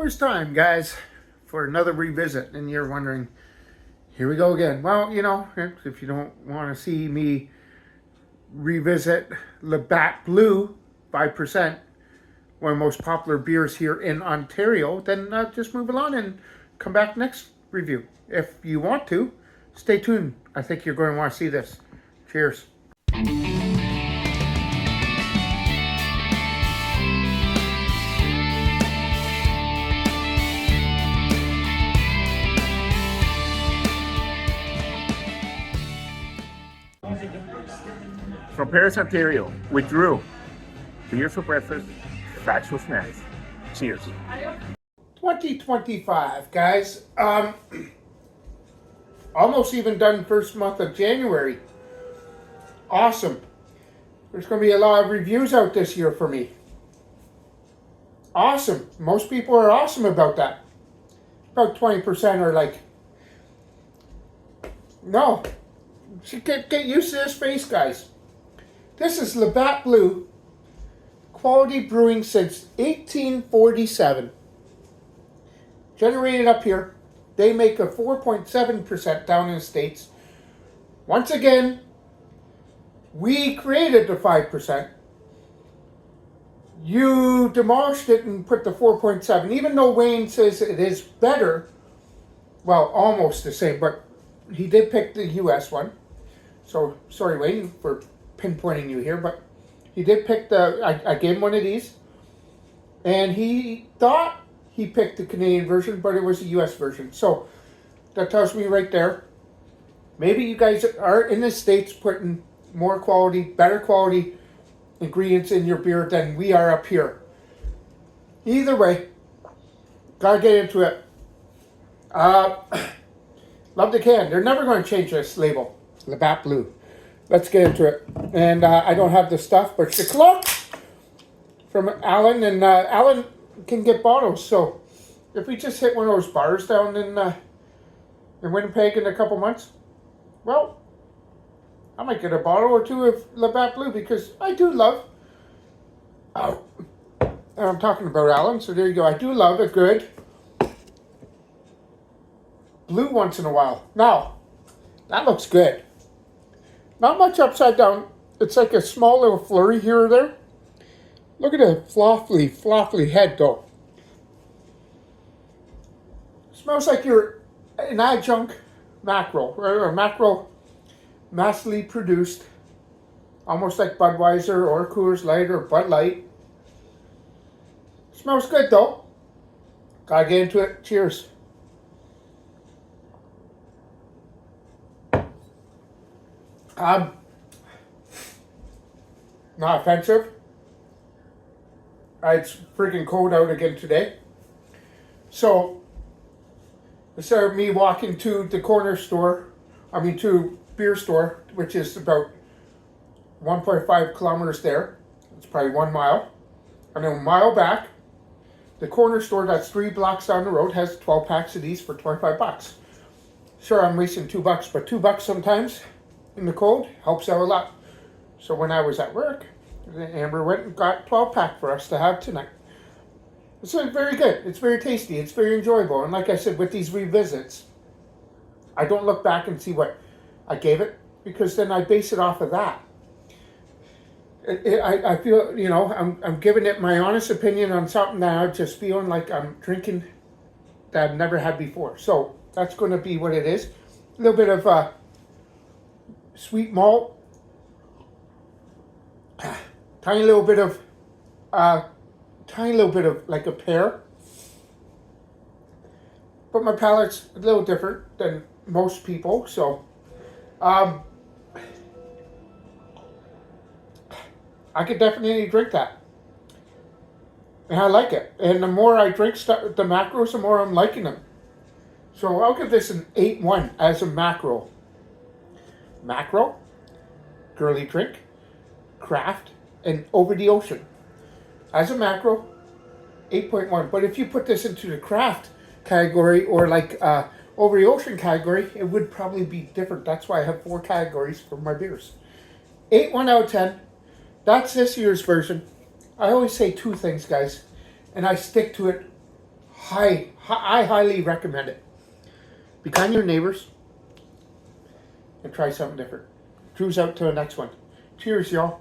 it's time, guys, for another revisit. And you're wondering, here we go again. Well, if you don't want to see me revisit Labatt Blue 5%, one of the most popular beers here in Ontario, then just move along and come back next review. If you want to, stay tuned. I think you're going to want to see this. Cheers. From Paris, Ontario, with Drew. Beers for breakfast, facts for snacks. Cheers. 2025, guys. Almost even done first month of January. Awesome. There's going to be a lot of reviews out this year for me. Awesome. Most people are awesome about that. About 20% are like, no. Get used to this face, guys. This is Labatt Blue, quality brewing since 1847. Generated up here. They make a 4.7% down in the States. Once again, we created the 5%. You demolished it and put the 4.7. Even though Wayne says it is better, well, almost the same, but he did pick the US one. So, sorry, Wayne, for pinpointing you here, but he did pick I gave him one of these, and he thought he picked the Canadian version, but it was the US version. So that tells me right there, maybe you guys are in the States putting more quality, better quality ingredients in your beer than we are up here. Either way, gotta get into it. Love the can. They're never going to change this label, Labatt Blue. Let's get into it. And I don't have the stuff, but the clock from Alan, and Alan can get bottles. So if we just hit one of those bars down in Winnipeg in a couple months, well, I might get a bottle or two of Labatt Blue, because I do love, and I'm talking about Alan, so there you go. I do love a good blue once in a while. Now, that looks good. Not much upside down. It's like a small little flurry here or there. Look at the floppy head though. Smells like you're an adjunct mackerel, or mackerel massively produced, almost like Budweiser or Coors Light or Bud Light. Smells good though. Gotta get into it. Cheers. Not offensive. It's freaking cold out again today. So, instead of me walking to the to beer store, which is about 1.5 kilometers there, it's probably 1 mile, and then a mile back, the corner store that's 3 blocks down the road has 12 packs of these for $25. Sure, I'm wasting $2, but $2 sometimes in the cold helps out a lot. So when I was at work, Amber went and got 12-pack for us to have tonight. It's very good. It's very tasty. It's very enjoyable. And like I said, with these revisits, I don't look back and see what I gave it, because then I base it off of that. I feel, I'm giving it my honest opinion on something that I'm just feeling like I'm drinking that I've never had before. So that's going to be what it is. A little bit of sweet malt, tiny little bit of like a pear, but my palate's a little different than most people, so I could definitely drink that, and I like it. And the more I drink the macros, the more I'm liking them. So I'll give this an 8-1 as a macro. Macro, girly drink, craft, and over the ocean. As a macro, 8.1. But if you put this into the craft category, or like over the ocean category, it would probably be different. That's why I have 4 categories for my beers. 8.1 out of 10. That's this year's version. I always say 2 things, guys, and I stick to it I highly recommend it. Be kind to your neighbors and try something different. Cruise out to the next one. Cheers, y'all.